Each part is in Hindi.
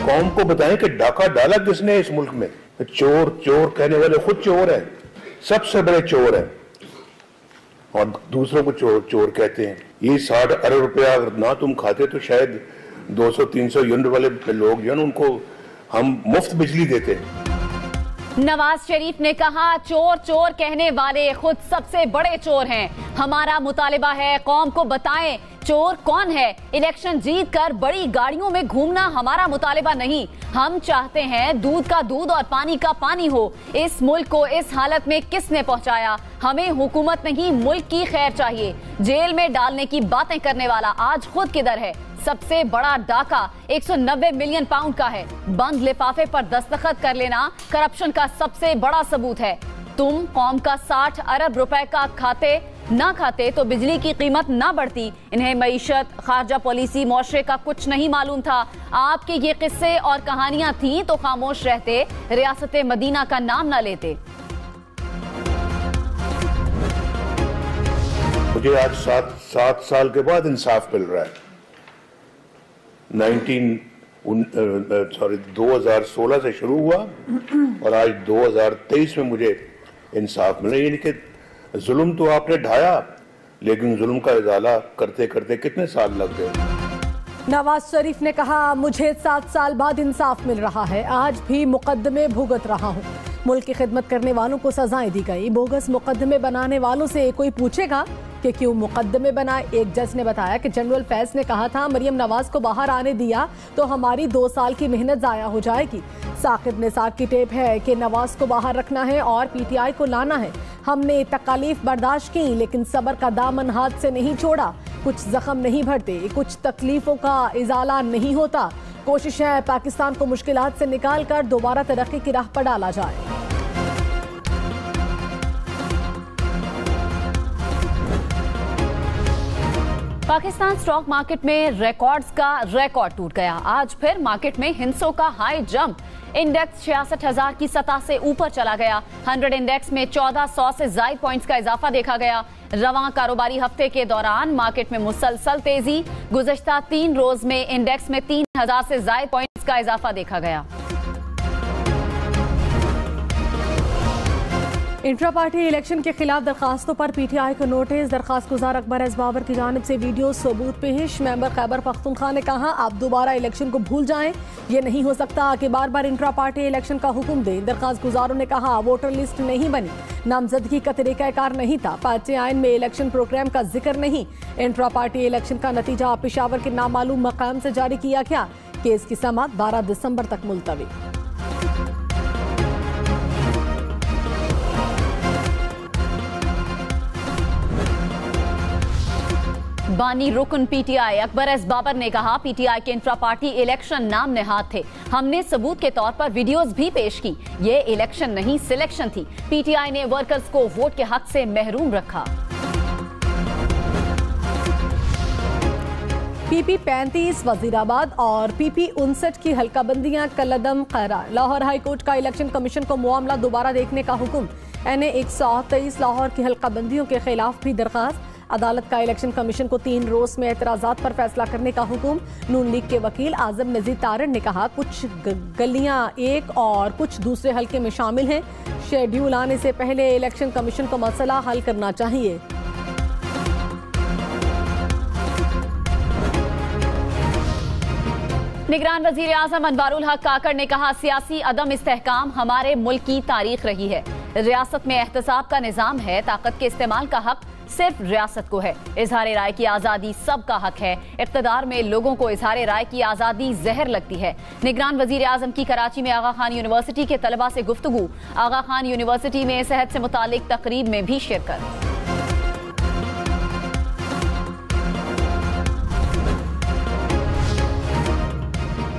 कौम को बताएं कि डाका डाला किसने इस मुल्क में। चोर चोर कहने वाले खुद चोर हैं, सबसे बड़े चोर हैं, और दूसरों को चोर चोर कहते हैं। ये 60 अरब रुपया अगर ना तुम खाते तो शायद 200-300 यूनिट वाले लोग जो है उनको हम मुफ्त बिजली देते हैं। नवाज शरीफ ने कहा चोर चोर कहने वाले खुद सबसे बड़े चोर हैं। हमारा मुतालिबा है कौम को बताएं चोर कौन है। इलेक्शन जीत कर बड़ी गाड़ियों में घूमना हमारा मुतालिबा नहीं। हम चाहते हैं दूध का दूध और पानी का पानी हो। इस मुल्क को इस हालत में किसने पहुंचाया? हमें हुकूमत नहीं मुल्क की खैर चाहिए। जेल में डालने की बातें करने वाला आज खुद किधर है? सबसे बड़ा डाका 190 मिलियन पाउंड का है। बंद लिफाफे पर दस्तखत कर लेना करप्शन का सबसे बड़ा सबूत है। तुम कौम का 60 अरब रुपए का खाते तो बिजली की कीमत ना बढ़ती। इन्हें मईशत, खारजा पॉलिसी, मुआशरे का कुछ नहीं मालूम था। आपके ये किस्से और कहानियां थी तो खामोश रहते, रियासत मदीना का नाम ना लेते। मुझे आज 7 साल के बाद इंसाफ मिल रहा है। 2016 से शुरू हुआ और आज 2023 में मुझे इंसाफ मिला। यानी कि जुल्म तो आपने ढाया, लेकिन जुल्म का इजाला करते करते कितने साल लग गए। नवाज शरीफ ने कहा मुझे 7 साल बाद इंसाफ मिल रहा है, आज भी मुकदमे भुगत रहा हूँ। मुल्क की खिदमत करने वालों को सजाएं दी गई। बोगस मुकदमे बनाने वालों से कोई पूछेगा कि क्यों मुकदमे बनाए? एक जज ने बताया कि जनरल फैज ने कहा था मरियम नवाज को बाहर आने दिया तो हमारी 2 साल की मेहनत जाया हो जाएगी। साकिब निसार की टेप है कि नवाज को बाहर रखना है और पीटीआई को लाना है। हमने तकलीफ बर्दाश्त की लेकिन सब्र का दामन हाथ से नहीं छोड़ा। कुछ जख्म नहीं भरते, कुछ तकलीफों का इजाला नहीं होता। कोशिश है पाकिस्तान को मुश्किलात से निकाल कर दोबारा तरक्की की राह पर डाला जाए। पाकिस्तान स्टॉक मार्केट में रिकॉर्ड्स का रिकॉर्ड टूट गया। आज फिर मार्केट में हिंसों का हाई जंप। इंडेक्स 66,000 की सतह से ऊपर चला गया। 100 इंडेक्स में 1400 से ज्यादा पॉइंट्स का इजाफा देखा गया। रवां कारोबारी हफ्ते के दौरान मार्केट में मुसलसल तेजी। गुज़श्ता 3 रोज में इंडेक्स में 3000 से ज्यादा पॉइंट्स का इजाफा देखा गया। इंट्रा पार्टी इलेक्शन के खिलाफ दरखास्तों पर पीटीआई को नोटिस। दरखास्त गुजार अकबर एस बाबर की जानिब से वीडियो सबूत पेश। मेंबर खैबर पख्तूनख्वा ने कहा आप दोबारा इलेक्शन को भूल जाएं, ये नहीं हो सकता कि बार बार इंट्रा पार्टी इलेक्शन का हुक्म दें। दरखास्त गुजारों ने कहा वोटर लिस्ट नहीं बनी, नामजदगी का तरीकाकार नहीं था, पार्टी आइन में इलेक्शन प्रोग्राम का जिक्र नहीं। इंट्रा पार्टी इलेक्शन का नतीजा पेशावर के नामालूम मकाम से जारी किया गया। केस की समाअत 12 दिसंबर तक मुलतवी। बानी रुकन पीटीआई अकबर एस बाबर ने कहा पीटीआई के इंट्रा पार्टी इलेक्शन नाम नेहाद थे। हमने सबूत के तौर पर वीडियोस भी पेश की। ये इलेक्शन नहीं सिलेक्शन थी। पीटीआई ने वर्कर्स को वोट के हक से महरूम रखा। पीपी 35 वजीराबाद और पीपी 59 की हल्काबंदियां कलदम करार। लाहौर हाईकोर्ट का इलेक्शन कमीशन को मामला दोबारा देखने का हुक्म। NA 123 लाहौर की हल्काबंदियों के खिलाफ भी दरखास्त। अदालत का इलेक्शन कमीशन को 3 रोज में एतराजात पर फैसला करने का हुक्म। नून लीग के वकील आजम नजीर तारण ने कहा कुछ गलियां एक और कुछ दूसरे हल्के में शामिल हैं। शेड्यूल आने से पहले इलेक्शन कमीशन को मसला हल करना चाहिए। निगरान वजीर आजम अनवारुल हक काकड़ ने कहा सियासी अदम इस्तेहकाम हमारे मुल्क की तारीख रही है। रियासत में एहतसाब का निजाम है, ताकत के इस्तेमाल का हक सिर्फ रियासत को है। इजहार राय की आज़ादी सबका हक है। इक़्तिदार में लोगों को इजहार राय की आज़ादी जहर लगती है। निगरान वजीर आजम की कराची में आगा खान यूनिवर्सिटी के तलबा से गुफ्तगू। आगा खान यूनिवर्सिटी में सेहत से मुतालिक तकरीब में भी शिरकत।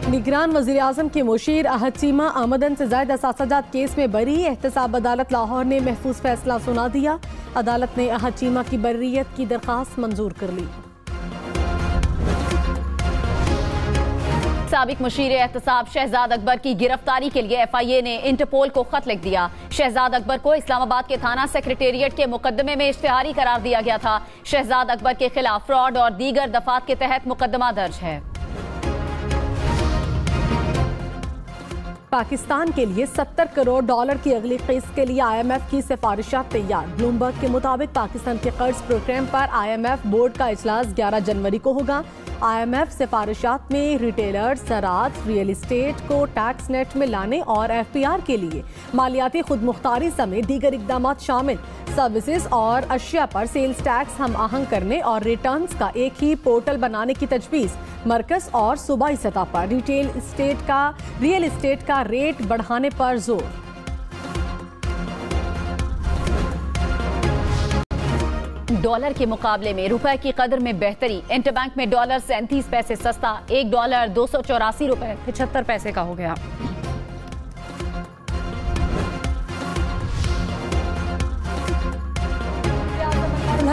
निगरान वज़ीर आज़म के मुशीर अहद चीमा आमदन से ज़ायद असासाजात केस में बरी। एहतसाब अदालत लाहौर ने महफूज फैसला सुना दिया। अदालत ने अहद चीमा की बर्रियत की दरखास्त मंजूर कर ली। साबिक मुशीर एहतसाब शहजाद अकबर की गिरफ्तारी के लिए FIA ने इंटरपोल को खत लिख दिया। शहजाद अकबर को इस्लामाबाद के थाना सेक्रेटेरिएट के मुकदमे में इश्तिहारी करार दिया गया था। शहजाद अकबर के खिलाफ फ्रॉड और दीगर दफात के तहत मुकदमा दर्ज है। पाकिस्तान के लिए $70 करोड़ की अगली किस्त के लिए IMF की सिफारिशात तैयार। ब्लूमबर्ग के मुताबिक पाकिस्तान के कर्ज प्रोग्राम पर IMF बोर्ड का इजलास 11 जनवरी को होगा। IMF सिफारिशात में रिटेलर्स, ज़राअत, रियल एस्टेट को टैक्स नेट में लाने और FPR के लिए मालियाती खुदमुख्तारी समेत दीगर इकदाम शामिल। सर्विसेज और अशिया पर सेल्स टैक्स हम आहंग करने और रिटर्न्स का एक ही पोर्टल बनाने की तजवीज़। मरकज और सूबाई सतह पर रियल एस्टेट का रेट बढ़ाने पर जोर। डॉलर के मुकाबले में रुपए की कदर में बेहतरी। इंटरबैंक में डॉलर 37 पैसे सस्ता, $1 $284.75 का हो गया।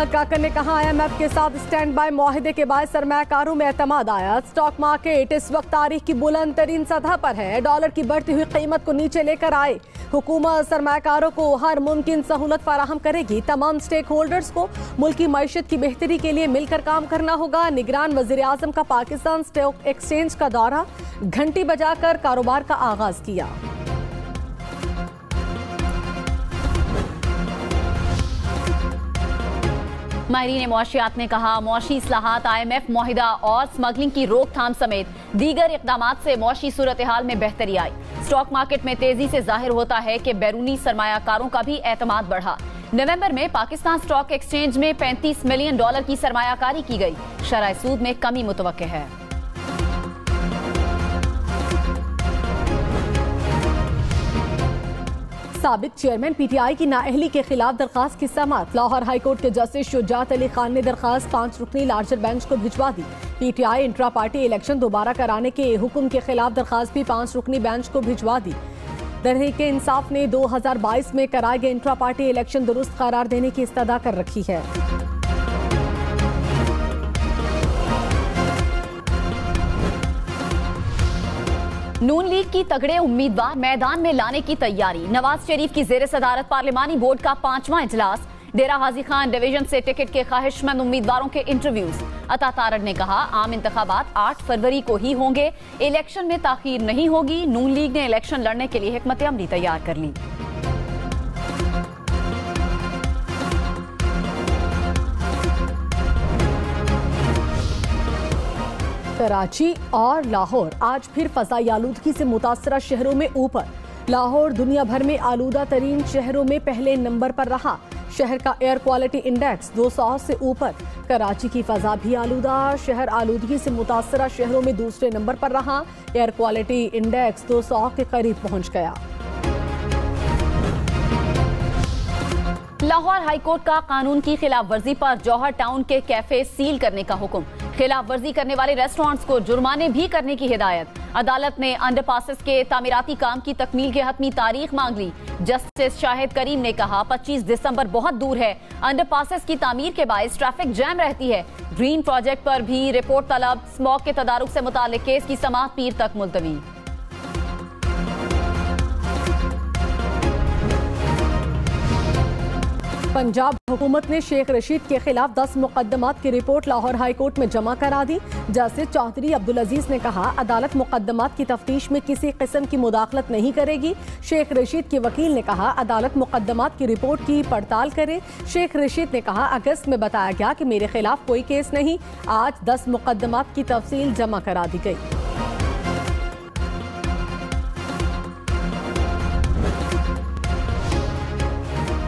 काकर ने कहा IMF के साथ स्टैंड बाय मुआहदे के बाद सरमायाकारों में एतमाद आया। स्टॉक मार्केट इस वक्त तारीख की बुलंद तरीन सतह पर है। डॉलर की बढ़ती हुई कीमत को नीचे लेकर आए। हुकूमत सरमायाकारों को हर मुमकिन सहूलत फराहम करेगी। तमाम स्टेक होल्डर्स को मुल्क की मईशत की बेहतरी के लिए मिलकर काम करना होगा। निगरान वजीर आजम का पाकिस्तान स्टॉक एक्सचेंज का दौरा, घंटी बजाकर कारोबार का आगाज किया। माहिरीन मुआशियात ने कहा मुआशी इस्लाहात, IMF मुआहिदा और स्मगलिंग की रोकथाम समेत दीगर इक़दामात से मुआशी सूरत हाल में बेहतरी आई। स्टॉक मार्केट में तेजी से जाहिर होता है कि बैरूनी सरमायाकारों का भी एतमाद बढ़ा। नवंबर में पाकिस्तान स्टॉक एक्सचेंज में $35 मिलियन की सरमायाकारी की गई। शरह सूद में कमी मुतवक्के है। साबिक चेयरमैन PTI की नाअहली के खिलाफ दरखास्त की समाअत। लाहौर हाईकोर्ट के जस्टिस शुजात अली खान ने दरखास्त 5 रुकनी लार्जर बेंच को भिजवा दी। PTI इंट्रा पार्टी इलेक्शन दोबारा कराने के हुक्म के खिलाफ दरखास्त भी 5 रुकनी बेंच को भिजवा दी। तहरीक-ए इंसाफ ने 2022 में कराए गए इंट्रा पार्टी इलेक्शन दुरुस्त करार देने की इस्तदा कर रखी है। नून लीग की तगड़े उम्मीदवार मैदान में लाने की तैयारी। नवाज शरीफ की जेर सदारत पार्लिमानी बोर्ड का 5वां इजलास। डेरा हाजी खान डिवीजन से टिकट के ख्वाहिशमंद उम्मीदवारों के इंटरव्यूज। अता तारड़ ने कहा आम इंतखाबात 8 फरवरी को ही होंगे, इलेक्शन में ताखीर नहीं होगी। नून लीग ने इलेक्शन लड़ने के लिए हिकमत अमली तैयार कर ली। कराची और लाहौर आज फिर फज़ाई आलूदगी से मुतासरा शहरों में ऊपर। लाहौर दुनिया भर में आलूदा तरीन शहरों में पहले नंबर पर रहा। शहर का एयर क्वालिटी इंडेक्स 200 से ऊपर। कराची की फजा भी आलूदा, शहर आलूदगी से मुतासरा शहरों में दूसरे नंबर पर रहा। एयर क्वालिटी इंडेक्स 200 के करीब पहुंच गया। लाहौर हाईकोर्ट का कानून की खिलाफ वर्जी पर जौहर टाउन के कैफे सील करने का हुक्म। खिलाफ वर्जी करने वाले रेस्टोरेंट्स को जुर्माने भी करने की हिदायत। अदालत ने अंडरपासेस के तामीराती काम की तकमील की हतमी तारीख मांग ली। जस्टिस शाहिद करीम ने कहा 25 दिसंबर बहुत दूर है। अंडरपासेस की तामीर के बायस ट्रैफिक जैम रहती है। ग्रीन प्रोजेक्ट पर भी रिपोर्ट तलब। स्मॉग के तदारुक से मुताल्लिक केस की समाअत पीर तक मुलतवी। पंजाब हुकूमत ने शेख रशीद के खिलाफ 10 मुकदमात की रिपोर्ट लाहौर हाई कोर्ट में जमा करा दी। जस्टिस चौधरी अब्दुल अजीज ने कहा अदालत मुकदमात की तफ्तीश में किसी किस्म की मुदाखलत नहीं करेगी। शेख रशीद के वकील ने कहा अदालत मुकदमात की रिपोर्ट की पड़ताल करे। शेख रशीद ने कहा अगस्त में बताया गया कि मेरे खिलाफ कोई केस नहीं। आज 10 मुकदमात की तफसील जमा करा दी गई।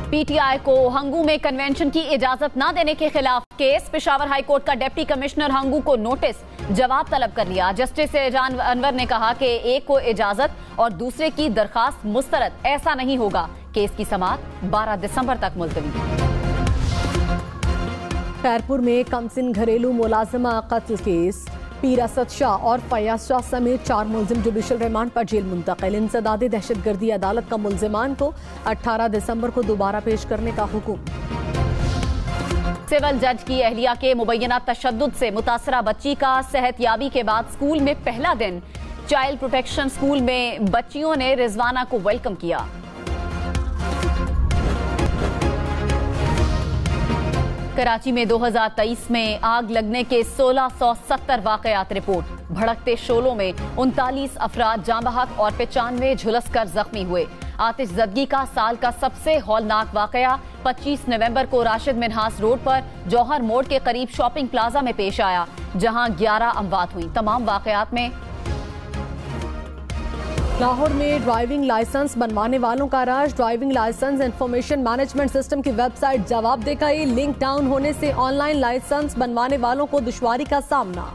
PTI को हंगू में कन्वेंशन की इजाजत न देने के खिलाफ केस। पेशावर हाई कोर्ट का डिप्टी कमिश्नर हंगू को नोटिस, जवाब तलब कर लिया। जस्टिस एजान अनवर ने कहा कि एक को इजाजत और दूसरे की दरखास्त मुस्तरद। ऐसा नहीं होगा। केस की समाअत 12 दिसंबर तक मुलतवी। खैरपुर में कमसिन घरेलू मुलाजमा कत्ल केस। पीर असद शाह और फयाज शाह समेत 4 मुलजिम जुडिशल रिमांड पर जेल मुंतकिल। इंसदादी दहशतगर्दी अदालत का मुलजिमान को 18 दिसंबर को दोबारा पेश करने का हुक्म। सिविल जज की अहलिया के मुबैना तशद्दुद से मुतासरा बच्ची का सेहतयाबी के बाद स्कूल में पहला दिन। चाइल्ड प्रोटेक्शन स्कूल में बच्चियों ने रिजवाना को वेलकम किया। कराची में 2023 में आग लगने के 1670 वाकयात रिपोर्ट। भड़कते शोलों में 39 अफराद जाँ बहक और 95 झुलसकर जख्मी हुए। आतिशज़दगी का साल का सबसे हौलनाक वाकया 25 नवंबर को राशिद मिन्हास रोड पर जौहर मोड़ के करीब शॉपिंग प्लाजा में पेश आया, जहां 11 अमवात हुई। तमाम वाकयात में लाहौर में ड्राइविंग लाइसेंस बनवाने वालों का rush. Driving licence information management system की वेबसाइट जवाब दे गई। लिंक डाउन होने से ऑनलाइन लाइसेंस बनवाने वालों को दुश्वारी का सामना।